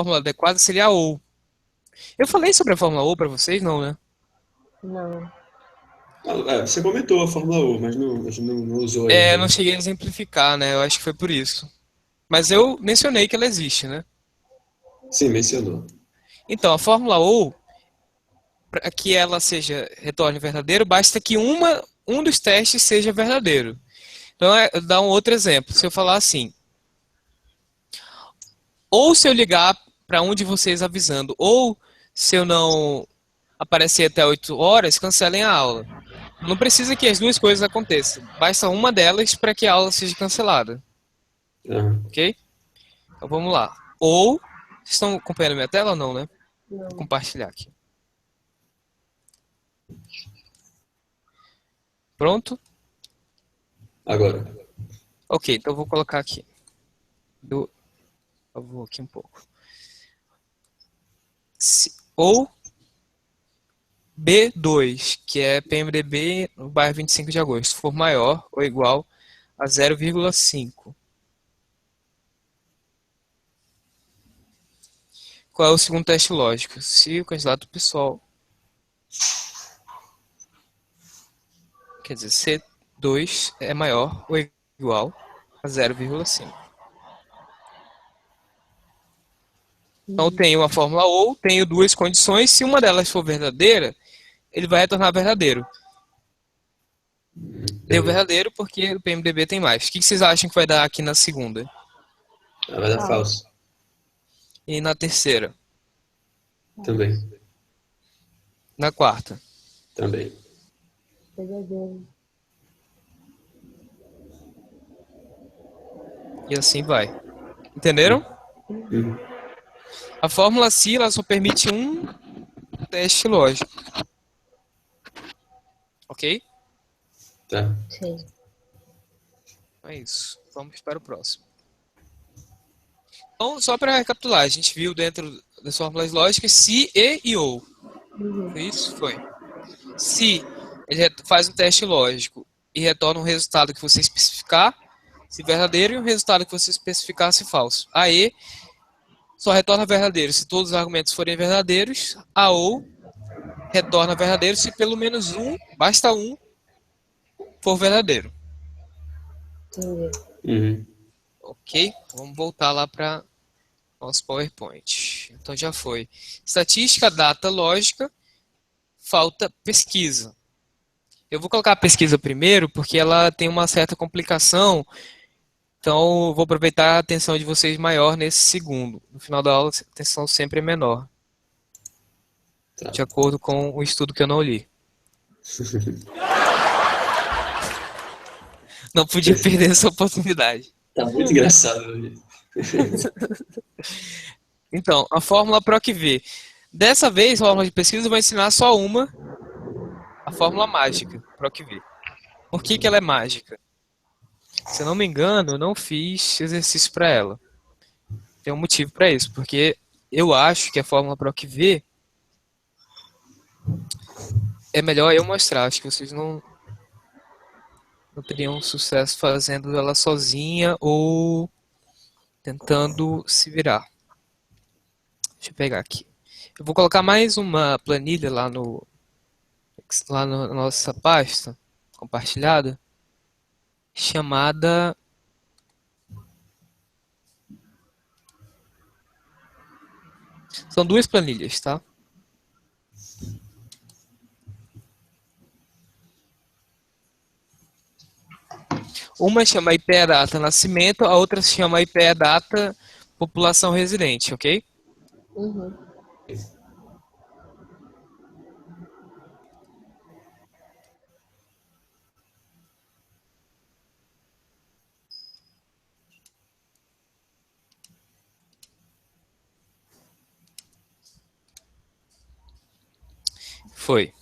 fórmula adequada seria a ou. Eu falei sobre a fórmula ou para vocês, não, né? Não. Você comentou a Fórmula 1, mas a gente não usou É, ainda, eu não né? cheguei a exemplificar, né? Eu acho que foi por isso. Mas eu mencionei que ela existe, né? Sim, mencionou. Então, a fórmula ou, para que ela seja retorne verdadeiro, basta que um dos testes seja verdadeiro. Então, dá um outro exemplo. Se eu falar assim, ou se eu ligar para um de vocês avisando, ou se eu não aparecer até 8 horas, cancelem a aula. Não precisa que as duas coisas aconteçam. Basta uma delas para que a aula seja cancelada. Aham. Ok? Então vamos lá. Ou. Vocês estão acompanhando minha tela ou não, né? Vou Não. compartilhar aqui. Pronto? Agora. Ok, então eu vou colocar aqui. Eu vou aqui um pouco. Ou B2, que é PMDB no bairro 25 de agosto, for maior ou igual a 0,5. Qual é o segundo teste lógico? Se o candidato pessoal, quer dizer, C2 é maior ou igual a 0,5. Então Uhum. tenho uma fórmula ou, tenho duas condições. Se uma delas for verdadeira, ele vai retornar verdadeiro. Deu Entendi. verdadeiro porque o PMDB tem mais. O que vocês acham que vai dar aqui na segunda? Vai dar Falso. falso. E na terceira? Falso. Também. Na quarta? Também. Verdadeiro. E assim vai. Entenderam? Uhum. Uhum. A fórmula C ela só permite um teste lógico. Ok? Tá. Sim. É isso. Vamos para o próximo. Então, só para recapitular, a gente viu dentro das fórmulas lógicas se, e ou. Uhum. Foi isso? Foi. Se ele faz um teste lógico e retorna um resultado que você especificar, se verdadeiro, e um resultado que você especificar se falso. A E só retorna verdadeiro se todos os argumentos forem verdadeiros. A ou retorna verdadeiro se pelo menos um, basta um, for verdadeiro. Entendi. Uhum. Ok? Vamos voltar lá para nosso PowerPoint. Então já foi. Estatística, data, lógica, falta pesquisa. Eu vou colocar a pesquisa primeiro porque ela tem uma certa complicação. Então, vou aproveitar a atenção de vocês maior nesse segundo. No final da aula, a atenção sempre é menor, Tá. de acordo com o estudo que eu não li. Não podia perder essa oportunidade. Tá muito engraçado hoje. Então, a fórmula PROC-V. Dessa vez, a fórmula de pesquisa eu vou ensinar só uma, a fórmula mágica, PROC-V. Por que ela é mágica? Se eu não me engano, eu não fiz exercício para ela. Tem um motivo para isso, porque eu acho que a fórmula PROC-V é melhor eu mostrar. Acho que vocês não teriam sucesso fazendo ela sozinha ou tentando se virar. Deixa eu pegar aqui. Eu vou colocar mais uma planilha lá na nossa pasta compartilhada, chamada. São duas planilhas, tá? Uma chama IPEA Data Nascimento, a outra se chama IPEA Data População Residente, ok? Uhum. Foi.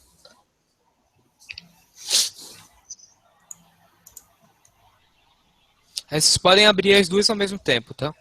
Aí vocês podem abrir as duas ao mesmo tempo, tá?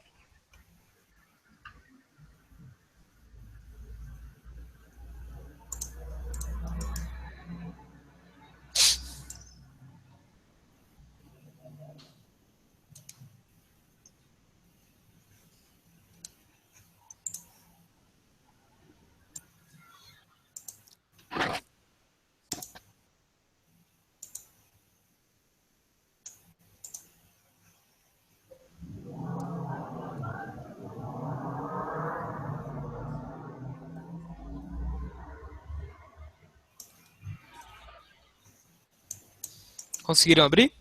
Conseguiram abrir?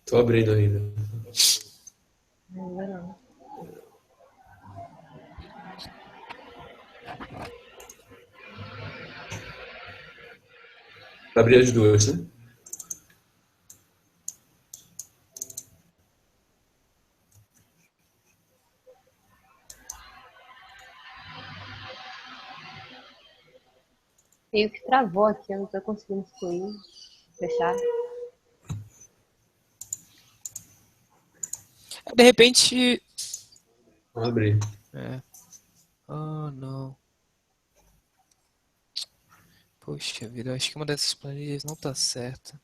Tô abrindo ainda. Ainda não. Vai abrir as duas, né? Meio que travou aqui, eu não tô conseguindo excluir, fechar. De repente... Vou abrir. Oh, não. Poxa vida, eu acho que uma dessas planilhas não tá certa.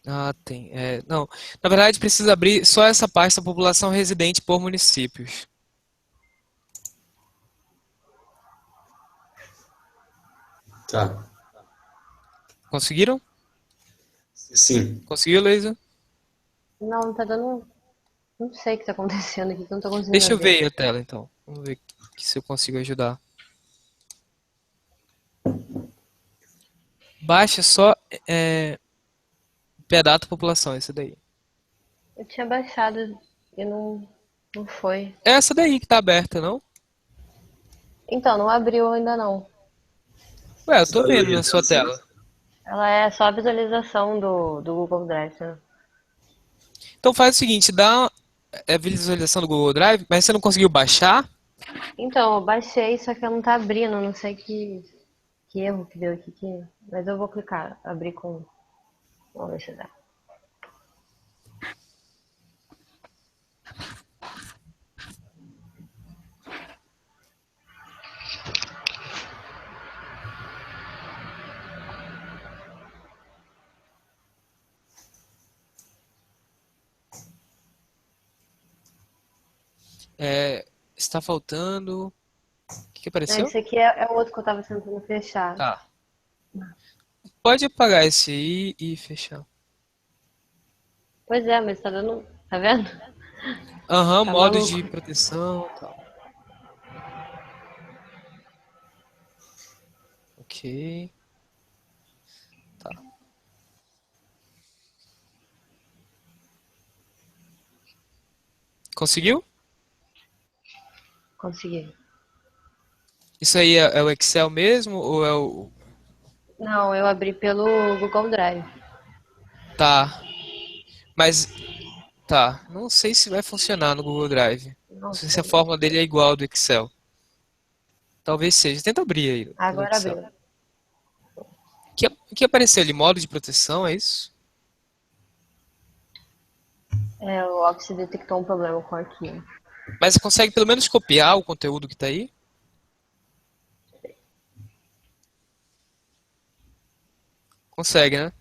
Ah, tem. Não, na verdade precisa abrir só essa parte da população residente por municípios. Tá. Conseguiram? Sim. Conseguiu, Leisa? Não, não tá dando. Não sei o que tá acontecendo aqui, que eu não tô conseguindo Deixa eu abrir. ver a tela então. Vamos ver se eu consigo ajudar. Baixa só Pedata população, esse daí. Eu tinha baixado e não foi. É essa daí que tá aberta, não? Então, não abriu ainda não. Ué, eu Você tô tá vendo na visualizando sua assim? tela. Ela é só a visualização do Google Drive, né? Então faz o seguinte, dá a visualização do Google Drive, mas você não conseguiu baixar? Então, eu baixei, só que ela não tá abrindo, não sei que erro que deu aqui. Mas eu vou clicar, abrir com. Vamos ver se dá. Está faltando. O que Não, apareceu? esse aqui é o outro que eu tava tentando fechar. Tá. Pode apagar esse aí e fechar. Pois é, mas tá dando. Tá vendo? Aham, Tá modo maluco. de proteção e tal. Ok. Tá. Conseguiu? Consegui. Isso aí é o Excel mesmo ou é o. Não, eu abri pelo Google Drive. Tá. Mas. Tá. Não sei se vai funcionar no Google Drive. Não Não sei se a sei. fórmula dele é igual ao do Excel. Talvez seja. Tenta abrir aí pelo Agora Excel. abriu. O que apareceu ali? Modo de proteção, é isso? O Office detectou um problema com o arquivo. Mas você consegue pelo menos copiar o conteúdo que tá aí? Consegue, né?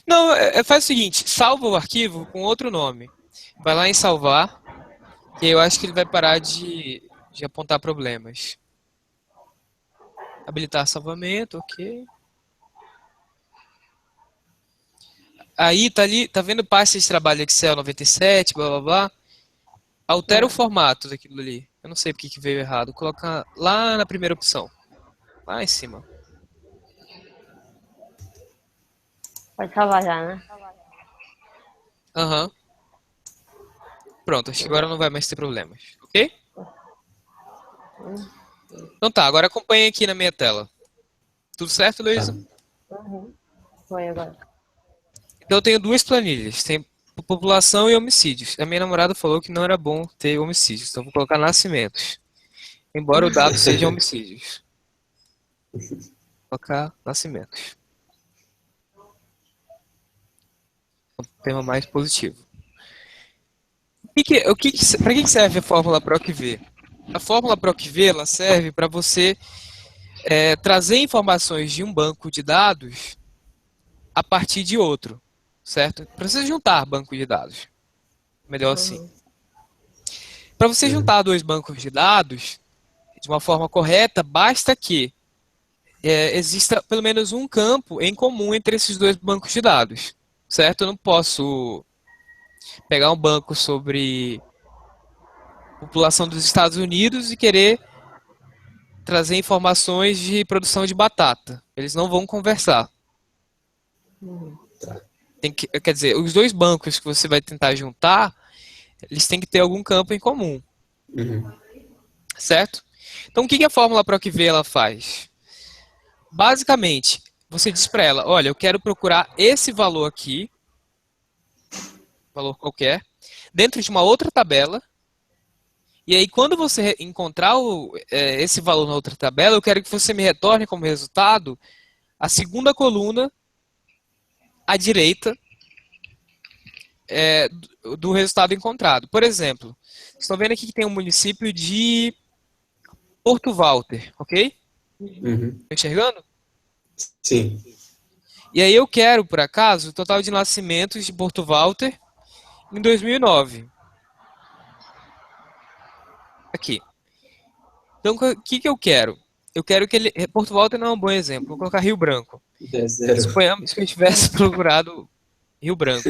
Não, faz o seguinte, salva o arquivo com outro nome. Vai lá em salvar, que eu acho que ele vai parar de apontar problemas. Habilitar salvamento, ok. Aí tá ali, tá vendo pasta de trabalho Excel 97, blá blá blá. Altera o É, formato daquilo ali. Eu não sei porque que veio errado. Coloca lá na primeira opção. Lá em cima. pode salvar já, né? Aham. Pronto, acho que agora não vai mais ter problemas. Ok? Então tá, agora acompanha aqui na minha tela. Tudo certo, Tá. Luísa? Uhum. Foi agora. Então eu tenho duas planilhas. Tem população e homicídios. A minha namorada falou que não era bom ter homicídios. Então eu vou colocar nascimentos. Embora o dado seja homicídios. Vou colocar nascimentos. É um tema mais positivo. Para que serve a fórmula PROC-V? A fórmula PROC-V ela serve para você trazer informações de um banco de dados a partir de outro, certo? Para você juntar banco de dados. Melhor assim. Uhum. Para você juntar dois bancos de dados de uma forma correta, basta que exista pelo menos um campo em comum entre esses dois bancos de dados, certo? Eu não posso pegar um banco sobre população dos Estados Unidos e querer trazer informações de produção de batata. Eles não vão conversar. Tá. Quer dizer, os dois bancos que você vai tentar juntar, eles têm que ter algum campo em comum, Uhum. certo? Então, o que a fórmula PROC-V ela faz? Basicamente, você diz para ela, olha, eu quero procurar esse valor aqui, valor qualquer, dentro de uma outra tabela, e aí quando você encontrar esse valor na outra tabela, eu quero que você me retorne como resultado a segunda coluna à direita do resultado encontrado. Por exemplo, vocês estão vendo aqui que tem um município de Porto Walter, ok? Uhum. Estão enxergando? Sim. E aí eu quero, por acaso, o total de nascimentos de Porto Walter em 2009. Aqui. Então, o que eu quero? Eu quero que ele... Porto Walter não é um bom exemplo. Vou colocar Rio Branco. É zero. Suponhamos que eu tivesse procurado Rio Branco.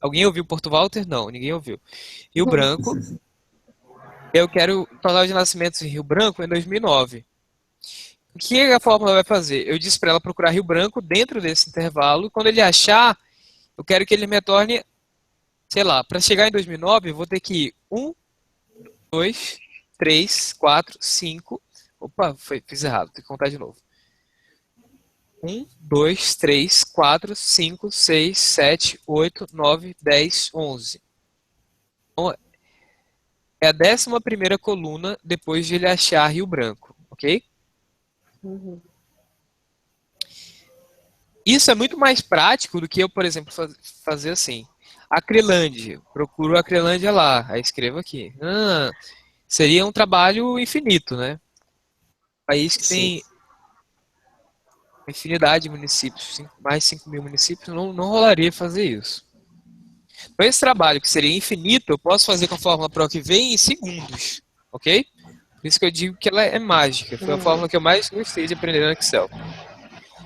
Alguém ouviu Porto Walter? Não, ninguém ouviu. Rio Branco. Eu quero o total de nascimentos em Rio Branco em 2009. O que a fórmula vai fazer? Eu disse para ela procurar Rio Branco dentro desse intervalo. Quando ele achar, eu quero que ele me retorne, sei lá, para chegar em 2009, eu vou ter que ir 1, 2, 3, 4, 5. Opa, fiz errado, tem que contar de novo. 1, 2, 3, 4, 5, 6, 7, 8, 9, 10, 11. Então, é a 11ª coluna depois de ele achar Rio Branco, ok? Uhum. Isso é muito mais prático do que eu, por exemplo, fazer assim. Acrelândia. Procuro Acrelândia lá. Aí escrevo aqui. Seria um trabalho infinito, né? País que Sim. tem infinidade de municípios, mais de 5.000 municípios, não rolaria fazer isso. Então esse trabalho que seria infinito, eu posso fazer com a fórmula PROC-V em segundos, ok? Por isso que eu digo que ela é mágica. Foi a fórmula que eu mais gostei de aprender no Excel.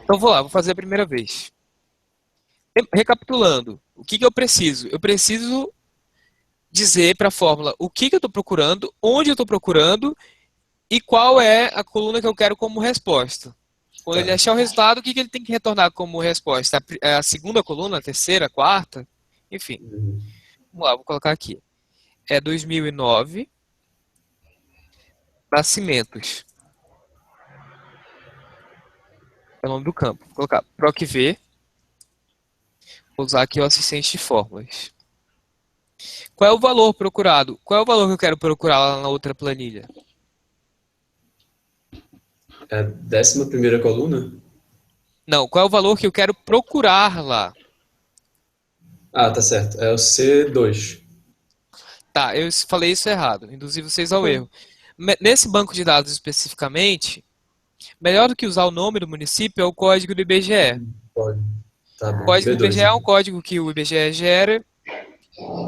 Então vou lá, vou fazer a primeira vez. Recapitulando, o que eu preciso? Eu preciso dizer para a fórmula o que eu estou procurando, onde eu estou procurando e qual é a coluna que eu quero como resposta. Quando ele achar o resultado, o que ele tem que retornar como resposta? A segunda coluna, a terceira, a quarta? Enfim. Uhum. Vamos lá, vou colocar aqui. É 2009. Nascimentos. É o nome do campo. Vou colocar PROC-V. Vou usar aqui o assistente de fórmulas. Qual é o valor procurado? Qual é o valor que eu quero procurar lá na outra planilha? É a 11ª coluna? Não, qual é o valor que eu quero procurar lá? Ah, tá certo. É o C2. Tá, eu falei isso errado. Induzi vocês ao erro. Nesse banco de dados especificamente, melhor do que usar o nome do município é o código do IBGE. Pode. Tá O bom. código do B2, IBGE é um então. código que o IBGE gera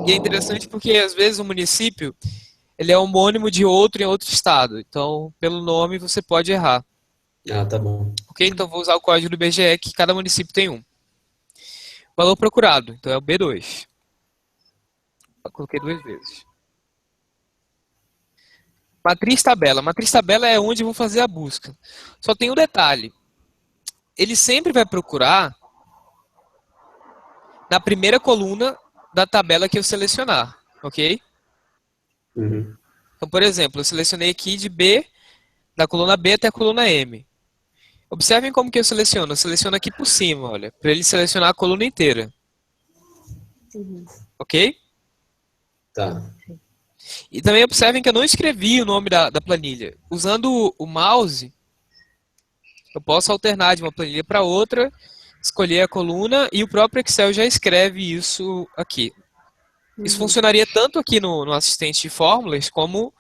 e é interessante porque às vezes o município ele é homônimo de outro em outro estado. Então, pelo nome você pode errar. Ah, tá bom. Ok? Então vou usar o código do IBGE que cada município tem um. Valor procurado, então é o B2. Eu coloquei 2 vezes. Matriz tabela. Matriz tabela é onde eu vou fazer a busca. Só tem um detalhe. Ele sempre vai procurar na primeira coluna da tabela que eu selecionar, ok? Uhum. Então, por exemplo, eu selecionei aqui de B, da coluna B até a coluna M. Observem como que eu seleciono. Eu seleciono aqui por cima, olha, para ele selecionar a coluna inteira. Uhum. Ok? Tá. E também observem que eu não escrevi o nome da planilha. Usando o mouse, eu posso alternar de uma planilha para outra, escolher a coluna e o próprio Excel já escreve isso aqui. Isso funcionaria tanto aqui no assistente de fórmulas como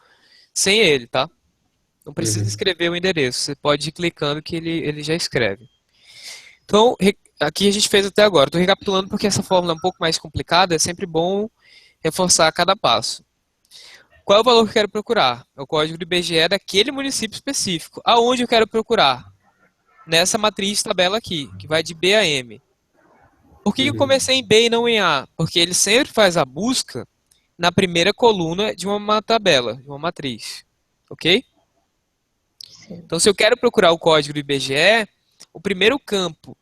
sem ele, tá? Não precisa Uhum. escrever o endereço, você pode ir clicando que ele já escreve. Então, aqui a gente fez até agora. Estou recapitulando porque essa fórmula é um pouco mais complicada, é sempre bom reforçar cada passo. Qual é o valor que eu quero procurar? É o código do IBGE daquele município específico. Aonde eu quero procurar? Nessa matriz tabela aqui, que vai de B a M. Por que eu comecei em B e não em A? Porque ele sempre faz a busca na primeira coluna de uma tabela, de uma matriz. Ok? Sim. Então, se eu quero procurar o código do IBGE, o primeiro campo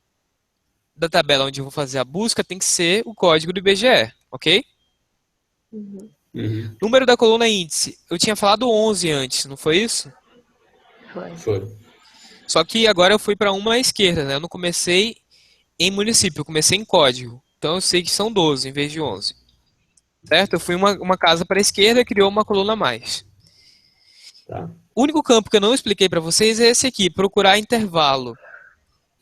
da tabela onde eu vou fazer a busca tem que ser o código do IBGE. Ok? Uhum. Uhum. Número da coluna índice. Eu tinha falado 11 antes, não foi isso? Foi. Foi. Só que agora eu fui para uma à esquerda, né? Eu não comecei em município, eu comecei em código. Então eu sei que são 12 em vez de 11. Certo? Eu fui uma casa para a esquerda e criou uma coluna a mais. Tá. O único campo que eu não expliquei para vocês é esse aqui, procurar intervalo.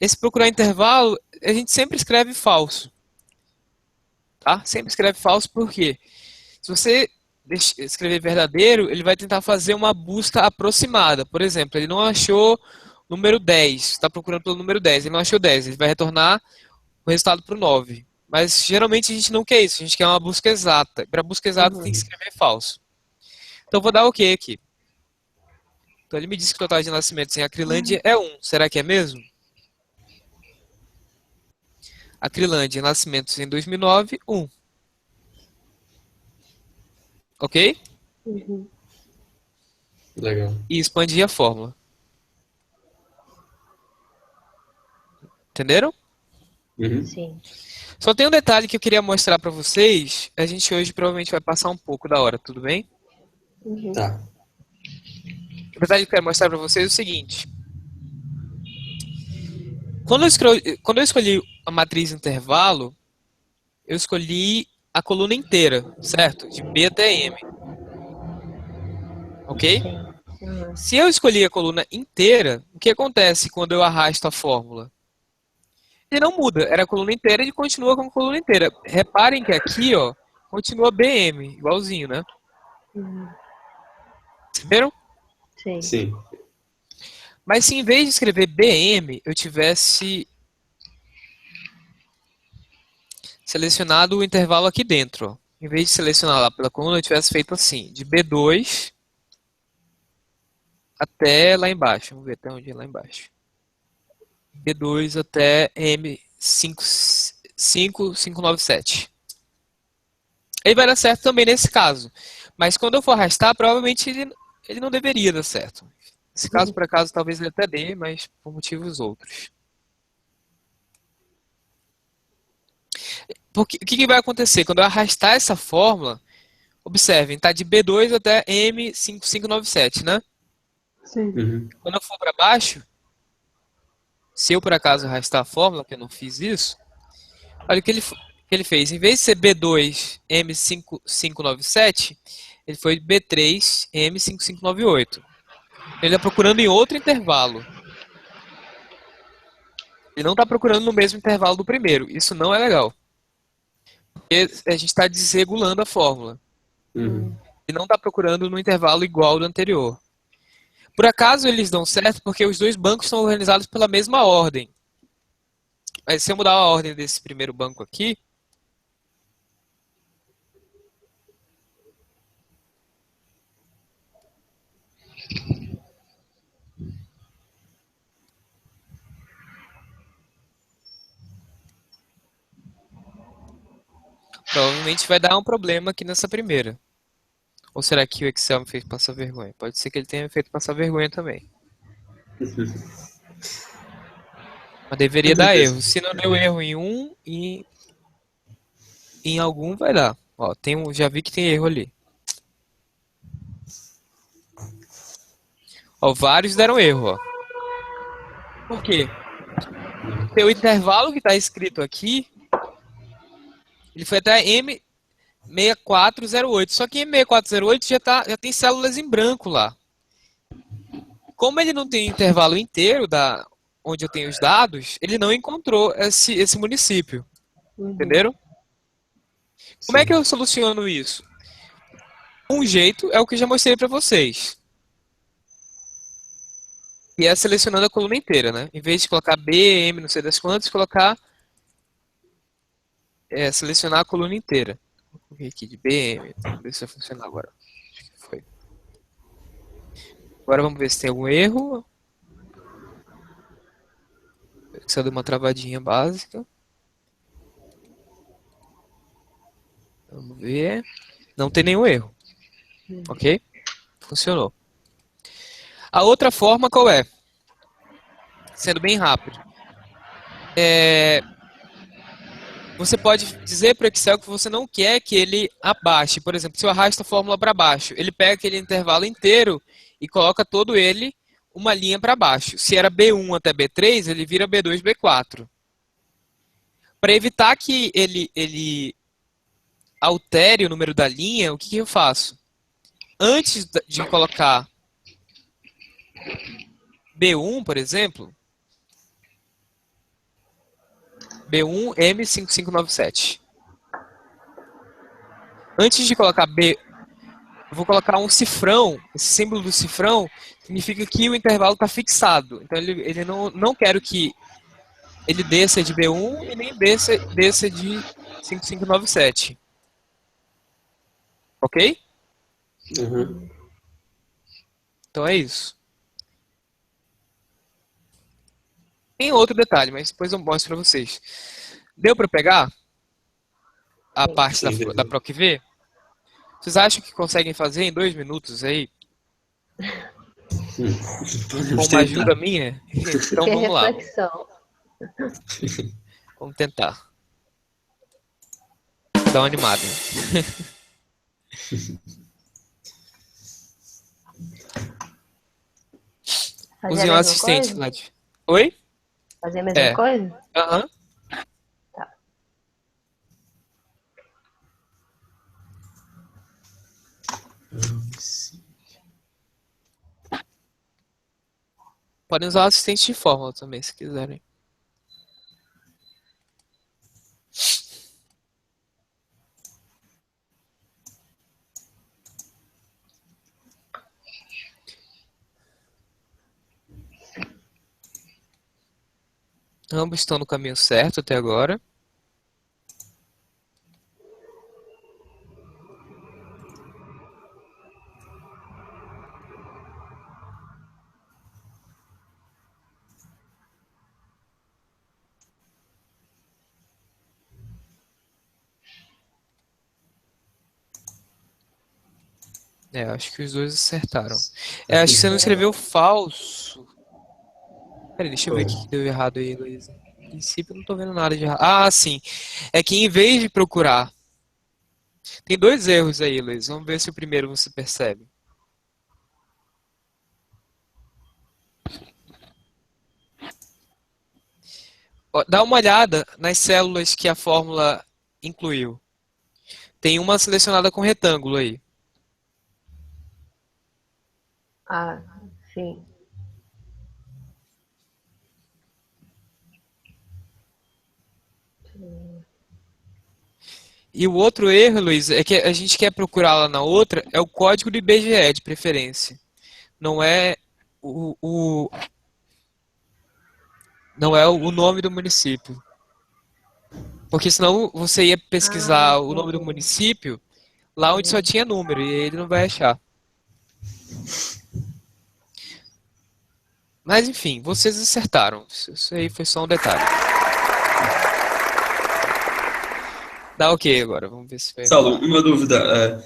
Esse procurar intervalo, a gente sempre escreve falso. Tá? Sempre escreve falso porque se você escrever verdadeiro, ele vai tentar fazer uma busca aproximada. Por exemplo, ele não achou número 10, está procurando pelo número 10, ele não achou 10, ele vai retornar o resultado para o 9. Mas geralmente a gente não quer isso, a gente quer uma busca exata. Para busca exata tem Uhum. que escrever falso. Então eu vou dar OK aqui. Então ele me disse que o total de nascimentos em Acrilândia é 1. Será que é mesmo? Acrilândia, nascimentos em 2009, 1. Ok? Uhum. Legal. E expandir a fórmula. Entenderam? Uhum. Sim. Só tem um detalhe que eu queria mostrar para vocês. A gente hoje provavelmente vai passar um pouco da hora, tudo bem? Uhum. Tá. O detalhe que eu quero mostrar para vocês é o seguinte. Quando eu escolhi a matriz intervalo, eu escolhi a coluna inteira, certo? De B até M, ok? Sim. Uhum. Se eu escolhi a coluna inteira, o que acontece quando eu arrasto a fórmula? Ele não muda, era a coluna inteira e ele continua com a coluna inteira. Reparem que aqui, ó, continua BM, igualzinho, né? Uhum. Perceberam? Sim. Sim. Mas se em vez de escrever BM, eu tivesse selecionado o intervalo aqui dentro, ó. Em vez de selecionar lá pela coluna, eu tivesse feito assim, de B2 até lá embaixo. Vamos ver até onde é lá embaixo. B2 até M5597. Ele vai dar certo também nesse caso. Mas quando eu for arrastar, provavelmente ele não deveria dar certo. Nesse caso, por acaso, talvez ele até dê, mas por motivos outros. Porque, o que vai acontecer? Quando eu arrastar essa fórmula, observem, está de B2 até M5597, né? Sim. Uhum. Quando eu for para baixo, se eu por acaso arrastar a fórmula, que eu não fiz isso, olha o que ele fez. Em vez de ser B2 M5597, ele foi B3 M5598. Ele está procurando em outro intervalo. Ele não está procurando no mesmo intervalo do primeiro. Isso não é legal. Porque a gente está desregulando a fórmula. Uhum. Ele não está procurando no intervalo igual do anterior. Por acaso eles dão certo porque os dois bancos são organizados pela mesma ordem. Mas se eu mudar a ordem desse primeiro banco aqui, provavelmente vai dar um problema aqui nessa primeira. Ou será que o Excel me fez passar vergonha? Pode ser que ele tenha feito passar vergonha também. Mas deveria Com dar certeza. erro. Se não deu erro em um, em algum vai dar. Ó, já vi que tem erro ali. Ó, vários deram erro, ó. Por quê? Porque o intervalo que está escrito aqui, ele foi até M6408. Só que M6408 já tem células em branco lá. Como ele não tem intervalo inteiro onde eu tenho os dados, ele não encontrou esse município. Uhum. Entenderam? Como é que Sim. eu soluciono isso? Um jeito é o que eu já mostrei para vocês. E é selecionando a coluna inteira, né? Em vez de colocar B, M, não sei das quantas, colocar selecionar a coluna inteira. Vou ver aqui de B, M, vamos ver se vai funcionar agora. Acho que foi. Agora vamos ver se tem algum erro. Só deu uma travadinha básica. Vamos ver. Não tem nenhum erro. Ok? Funcionou. A outra forma qual é? Sendo bem rápido. Você pode dizer para o Excel que você não quer que ele abaixe. Por exemplo, se eu arrasto a fórmula para baixo, ele pega aquele intervalo inteiro e coloca todo ele uma linha para baixo. Se era B1 até B3, ele vira B2, B4. Para evitar que ele altere o número da linha, o que eu faço? Antes de colocar B1, por exemplo, B1 M5597. Antes de colocar B, eu vou colocar um cifrão. Esse símbolo do cifrão significa que o intervalo está fixado. Então ele não quero que ele desça de B1 e nem desça de 5597. Ok? Uhum. Então é isso. Tem outro detalhe, mas depois eu mostro para vocês. Deu para pegar a parte Sim, da PROC-V? Vocês acham que conseguem fazer em 2 minutos aí? Com Podemos uma ajuda tentar. minha? Então Que vamos lá. reflexão. Vamos tentar. Dá uma animada. Fazer Use a um mesma assistente, coisa? Lad. Oi? Fazer a mesma É. coisa? Aham. Tá. Podem usar o assistente de fórmula também, se quiserem. Ambos estão no caminho certo até agora. Acho que os dois acertaram. Acho que você não escreveu falso. Peraí, deixa eu ver o que deu errado aí, Luísa. A princípio eu não tô vendo nada de errado. Ah, sim. É que em vez de procurar... Tem 2 erros aí, Luísa. Vamos ver se o primeiro você percebe. Ó, dá uma olhada nas células que a fórmula incluiu. Tem uma selecionada com retângulo aí. Ah, sim. E o outro erro, Luiz, é que a gente quer procurar lá na outra, é o código do IBGE, de preferência. Não é não é o nome do município. Porque senão você ia pesquisar o nome do Entendi. município lá onde só tinha número, e aí ele não vai achar. Mas enfim, vocês acertaram. Isso aí foi só um detalhe. Dá ok agora, vamos ver se foi. Saulo, uma dúvida.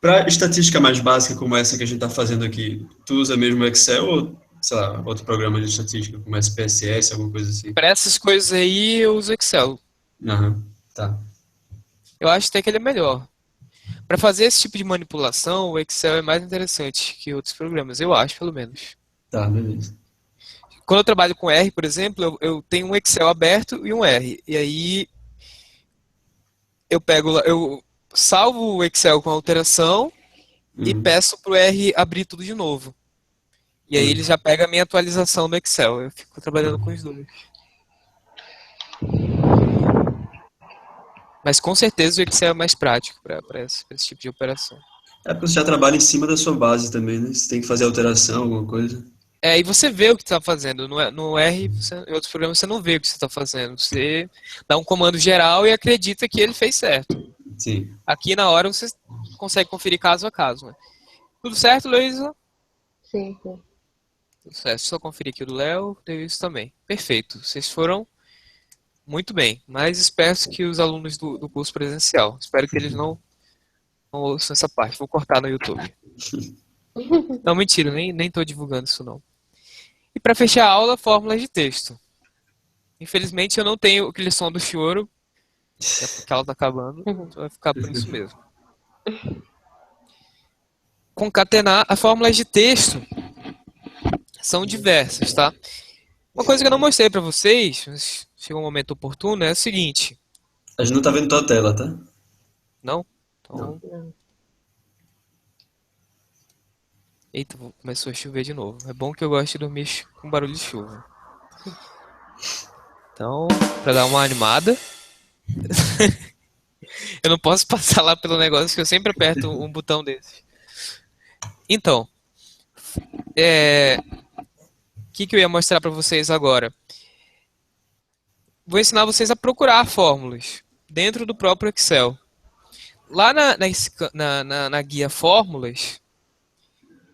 Para estatística mais básica como essa que a gente está fazendo aqui, tu usa mesmo o Excel ou, sei lá, outro programa de estatística como SPSS, alguma coisa assim? Para essas coisas aí eu uso Excel. Aham, tá. Eu acho até que ele é melhor. Para fazer esse tipo de manipulação, o Excel é mais interessante que outros programas, eu acho, pelo menos. Tá, beleza. Quando eu trabalho com R, por exemplo, eu tenho um Excel aberto e um R. E aí eu salvo o Excel com a alteração e Uhum. peço pro R abrir tudo de novo. E aí ele já pega a minha atualização do Excel. Eu fico trabalhando com os dois. Mas com certeza o Excel é mais prático para esse tipo de operação. É porque você já trabalha em cima da sua base também, né? Você tem que fazer alteração, alguma coisa. E você vê o que está fazendo. No R, em outros programas, você não vê o que você está fazendo. Você dá um comando geral e acredita que ele fez certo. Sim. Aqui na hora você consegue conferir caso a caso. Né? Tudo certo, Luísa? Sim, sim. Tudo certo. Só conferir aqui o do Léo, deu isso também. Perfeito. Vocês foram muito bem. Mais espertos que os alunos do curso presencial. Espero que eles não Não ouçam essa parte, vou cortar no YouTube. Não, mentira, nem tô divulgando isso não. E para fechar a aula, fórmulas de texto. Infelizmente eu não tenho aquele som do choro, que é porque ela tá acabando, então vai ficar por isso mesmo. Concatenar, as fórmulas de texto são diversas, tá? Uma coisa que eu não mostrei para vocês, mas chegou um momento oportuno, é o seguinte. A gente não tá vendo tua tela, tá? Não? Então, Não. Não. eita, começou a chover de novo. É bom que eu gosto de dormir com barulho de chuva. Então, para dar uma animada, eu não posso passar lá pelo negócio que eu sempre aperto um botão desse. Então, o que eu ia mostrar para vocês agora? Vou ensinar vocês a procurar fórmulas dentro do próprio Excel. Lá na guia Fórmulas,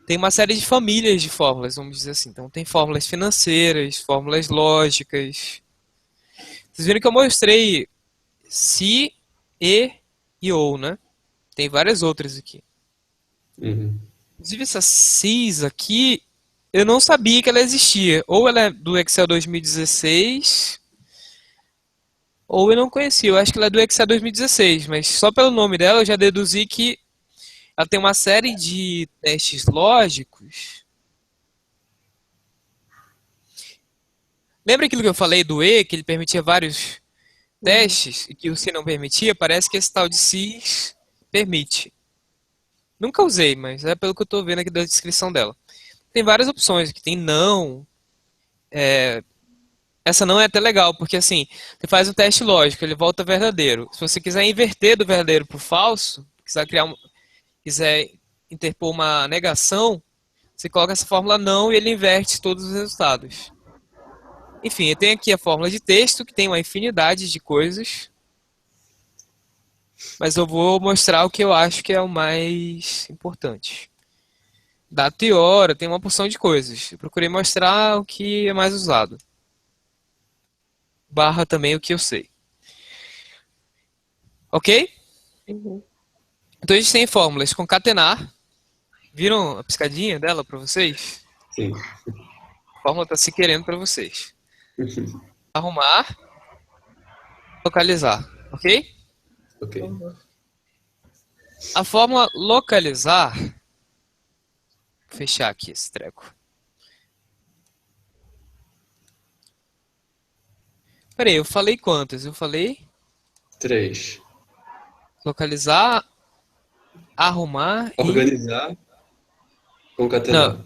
tem uma série de famílias de fórmulas, vamos dizer assim. Então, tem fórmulas financeiras, fórmulas lógicas. Vocês viram que eu mostrei se, e ou, né? Tem várias outras aqui. Uhum. Inclusive, essa CIS aqui, eu não sabia que ela existia. Ou ela é do Excel 2016, ou eu não conhecia. Eu acho que ela é do Excel 2016, mas só pelo nome dela eu já deduzi que ela tem uma série de testes lógicos. Lembra aquilo que eu falei do E, que ele permitia vários testes e que o C não permitia? Parece que esse tal de CIS permite. Nunca usei, mas é pelo que eu estou vendo aqui da descrição dela. Tem várias opções aqui, tem não. Essa não é até legal, porque assim, você faz um teste lógico, ele volta verdadeiro. Se você quiser inverter do verdadeiro para o falso, quiser interpor uma negação, você coloca essa fórmula não e ele inverte todos os resultados. Enfim, eu tenho aqui a fórmula de texto, que tem uma infinidade de coisas. Mas eu vou mostrar o que eu acho que é o mais importante. Data e hora, tem uma porção de coisas. Eu procurei mostrar o que é mais usado. Barra também o que eu sei. Ok? Uhum. Então a gente tem fórmulas concatenar. Viram a piscadinha dela para vocês? Sim. A fórmula está se querendo para vocês. Arrumar, localizar. Ok? Ok. A fórmula localizar. Vou fechar aqui esse treco. Peraí, eu falei quantas? Eu falei 3. localizar, arrumar e... Organizar, concatenar. Não,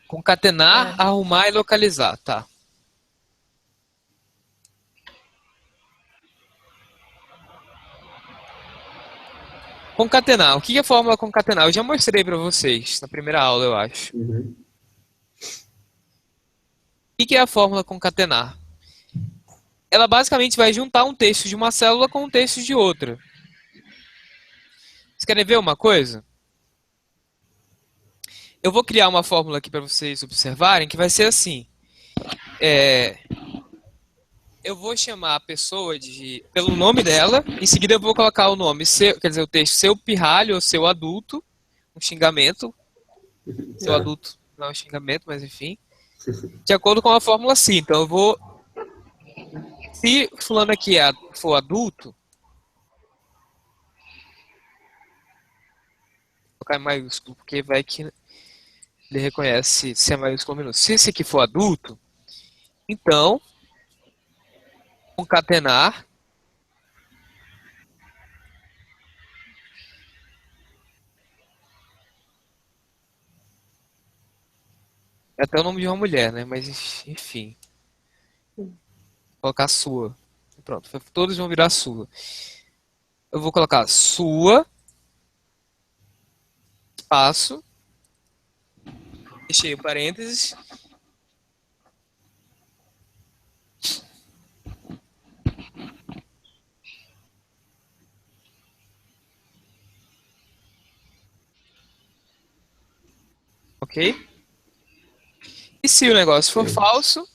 concatenar, arrumar e localizar, tá. Concatenar. O que é a fórmula concatenar? Eu já mostrei para vocês na primeira aula, eu acho. Uhum. O que é a fórmula concatenar? Ela basicamente vai juntar um texto de uma célula com um texto de outra. Vocês querem ver uma coisa? Eu vou criar uma fórmula aqui para vocês observarem que vai ser assim. Eu vou chamar a pessoa pelo nome dela, em seguida eu vou colocar o nome, quer dizer, o texto seu pirralho ou seu adulto, um xingamento. Seu adulto não é um xingamento, mas enfim. De acordo com a fórmula sim. Então eu vou... Se fulano aqui for adulto, vou colocar em maiúsculo, porque vai que ele reconhece se é maiúsculo ou minúsculo. Se esse aqui for adulto, então, concatenar é até o nome de uma mulher, né? Mas, enfim. Vou colocar sua. Pronto, todos vão virar sua. Eu vou colocar sua, espaço, fechei o parênteses. Ok? E se o negócio for falso,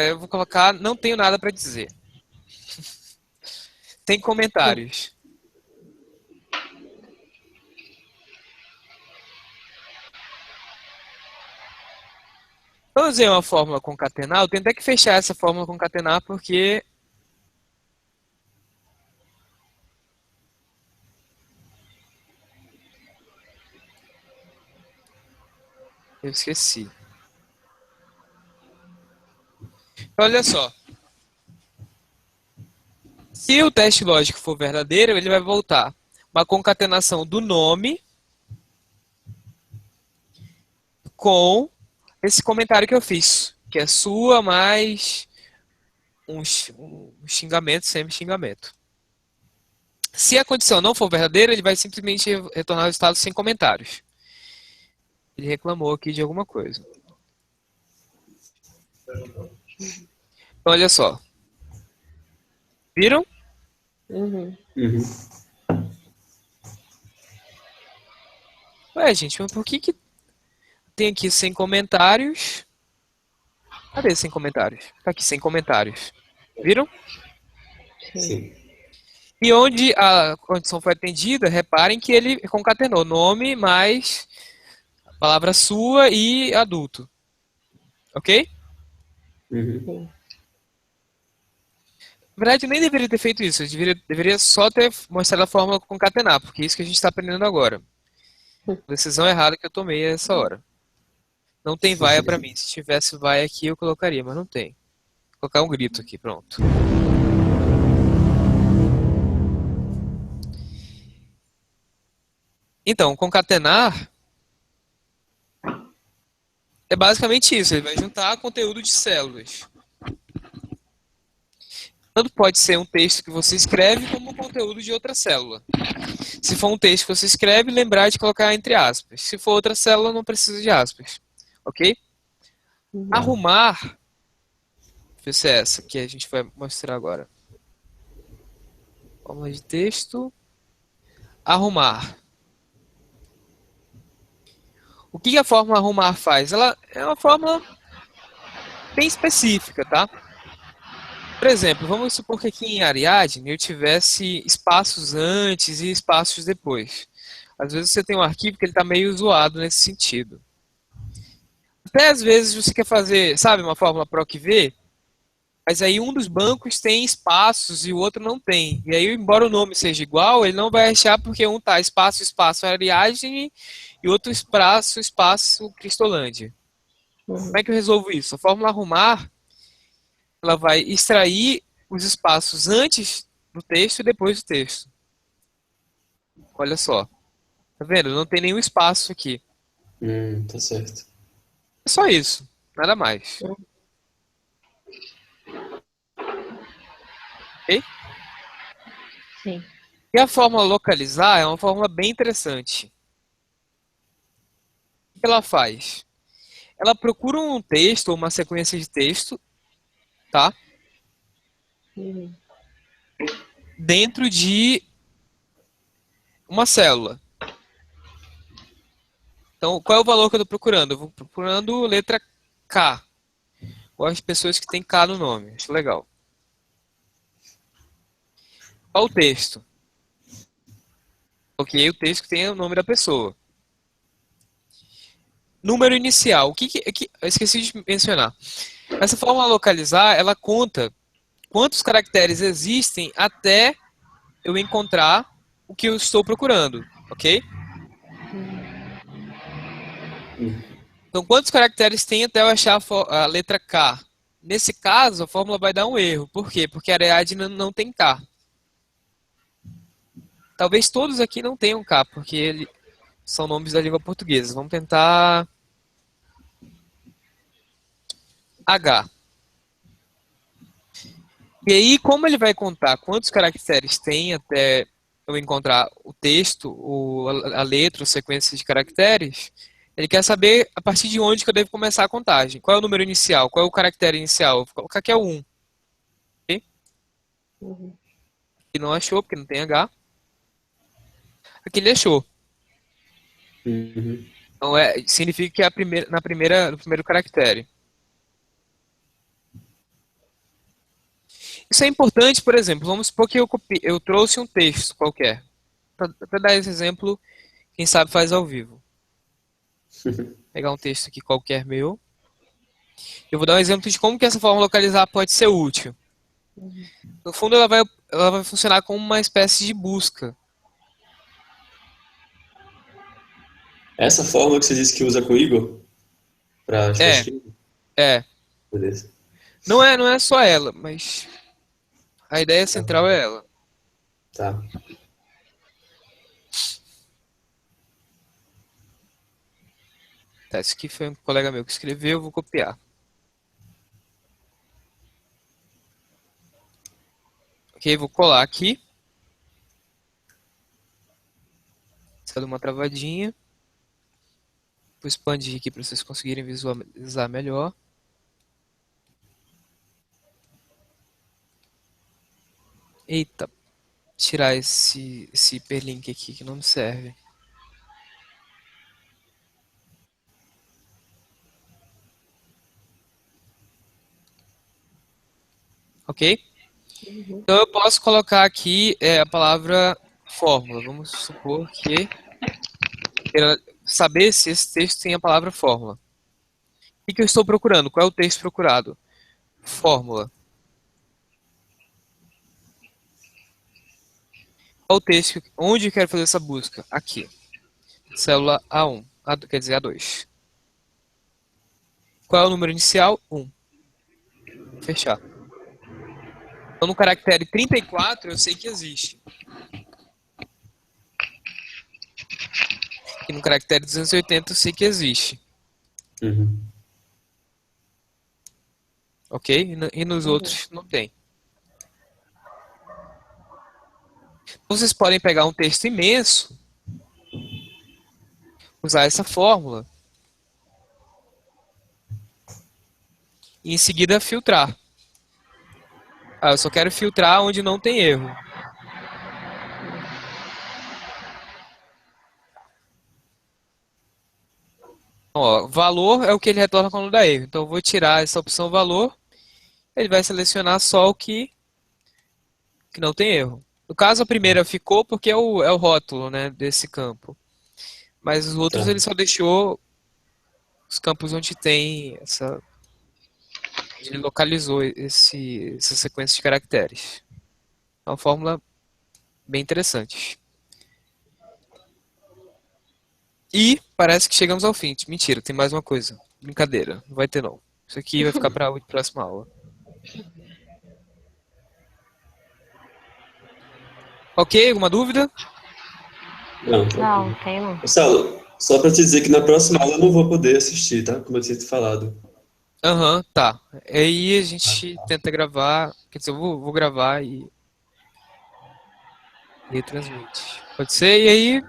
eu vou colocar não tenho nada para dizer. sem comentários. Quando eu usei uma fórmula concatenar, eu tenho até que fechar essa fórmula concatenar porque eu esqueci. Então, olha só. Se o teste lógico for verdadeiro, ele vai voltar uma concatenação do nome com esse comentário que eu fiz, que é sua mais um xingamento, semi-xingamento. Se a condição não for verdadeira, ele vai simplesmente retornar o resultado sem comentários. Ele reclamou aqui de alguma coisa. Então, olha só. Viram? Uhum. Ué, gente, mas por que tem aqui sem comentários? Cadê sem comentários? Tá aqui sem comentários. Viram? Sim. E onde a condição foi atendida, reparem que ele concatenou nome mais a palavra sua e adulto. Ok? Sim. Na verdade, eu nem deveria ter feito isso. Eu deveria só ter mostrado a fórmula concatenar, porque é isso que a gente está aprendendo agora. Decisão errada que eu tomei essa hora. Não tem vaia para mim. Se tivesse vaia aqui, eu colocaria, mas não tem. Vou colocar um grito aqui, pronto. Então, concatenar é basicamente isso. Ele vai juntar conteúdo de células. Tanto pode ser um texto que você escreve como um conteúdo de outra célula. Se for um texto que você escreve, lembrar de colocar entre aspas. Se for outra célula, não precisa de aspas. Ok? Arrumar. Deixa eu ver se é essa que a gente vai mostrar agora. Fórmula de texto. Arrumar. O que a fórmula arrumar faz? Ela é uma fórmula bem específica, tá? Por exemplo, vamos supor que aqui em Ariadne eu tivesse espaços antes e espaços depois. Às vezes você tem um arquivo que ele está meio zoado nesse sentido. Até às vezes você quer fazer, sabe, uma fórmula PROC-V, mas aí um dos bancos tem espaços e o outro não tem. E aí, embora o nome seja igual, ele não vai achar porque um tá espaço, espaço Ariadne e outro espaço, espaço Cristolândia. Como é que eu resolvo isso? A fórmula arrumar, ela vai extrair os espaços antes do texto e depois do texto. Olha só. Tá vendo? Não tem nenhum espaço aqui. Tá certo. É só isso. Nada mais. Ok? Sim. E a fórmula localizar é uma fórmula bem interessante. O que ela faz? Ela procura um texto ou uma sequência de texto, tá? Dentro de uma célula. Então, qual é o valor que eu estou procurando? Eu vou procurando letra K. Gosto de pessoas que têm K no nome. Acho legal. Qual o texto? Ok, o texto que tem o nome da pessoa. Número inicial. Eu esqueci de mencionar. Essa forma localizar, ela conta quantos caracteres existem até eu encontrar o que eu estou procurando, ok? Então, quantos caracteres tem até eu achar a letra K? Nesse caso, a fórmula vai dar um erro. Por quê? Porque a Ariadne não tem K. Talvez todos aqui não tenham K, porque são nomes da língua portuguesa. Vamos tentar H. E aí, como ele vai contar quantos caracteres tem até eu encontrar o texto, a letra, a sequência de caracteres, ele quer saber a partir de onde que eu devo começar a contagem. Qual é o número inicial? Qual é o caractere inicial? Vou colocar aqui é o 1. Okay? Aqui não achou, porque não tem H. Aqui ele achou. Então, significa que é no primeiro caractere. Isso é importante, por exemplo, vamos supor que eu trouxe um texto qualquer. Para dar esse exemplo, quem sabe faz ao vivo. Vou pegar um texto aqui qualquer meu. Eu vou dar um exemplo de como que essa forma localizar pode ser útil. No fundo, ela vai funcionar como uma espécie de busca. Essa fórmula que você disse que usa com o Igor para as pesquisas? É. Beleza. Não é só ela, mas a ideia central é ela. Tá. Tá, esse aqui foi um colega meu que escreveu, eu vou copiar. Ok, vou colar aqui. Só dá uma travadinha. Vou expandir aqui para vocês conseguirem visualizar melhor. Eita, tirar esse hiperlink aqui que não me serve. Ok? Então eu posso colocar aqui a palavra fórmula. Vamos supor que queira saber se esse texto tem a palavra fórmula. O que eu estou procurando? Qual é o texto procurado? Fórmula. Qual o texto? Onde eu quero fazer essa busca? Aqui. Célula A1. Quer dizer, A2. Qual é o número inicial? 1. Fechar. Então, no caractere 34, eu sei que existe. E no caractere 280, eu sei que existe. Uhum. Ok? E nos outros, não tem. Vocês podem pegar um texto imenso, usar essa fórmula e em seguida filtrar. Eu só quero filtrar onde não tem erro. Ó, valor é o que ele retorna quando dá erro. Então eu vou tirar essa opção valor. Ele vai selecionar só o que não tem erro. No caso, a primeira ficou porque é o rótulo, né, desse campo. Mas os outros ele só deixou os campos onde tem essa... Ele localizou essa sequência de caracteres. É uma fórmula bem interessante. E parece que chegamos ao fim. Mentira, tem mais uma coisa. Brincadeira, não vai ter não. Isso aqui vai ficar para a próxima aula. Ok, alguma dúvida? Não, tem não. Marcelo, só para te dizer que na próxima aula eu não vou poder assistir, tá? Como eu tinha te falado. Aham, tá. Aí a gente tenta gravar. Quer dizer, eu vou gravar e transmite. Pode ser? E aí,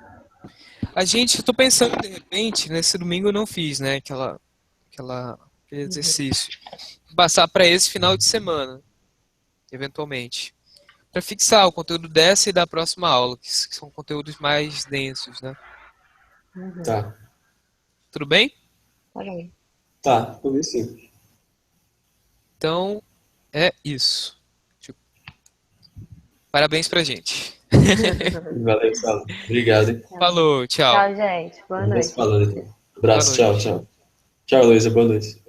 eu tô pensando, de repente, nesse domingo eu não fiz, né? Aquele exercício. Passar para esse final de semana, eventualmente. Para fixar o conteúdo dessa e da próxima aula, que são conteúdos mais densos, né? Tá. Tudo bem? Ok. Tá, por mim sim. Então, é isso. Parabéns pra gente. Valeu, Marcelo. Obrigado, hein? Falou, tchau. Tchau, gente. Boa Vamos noite. falando então. Abraço, Boa tchau, noite. tchau. Tchau, Luísa, boa noite.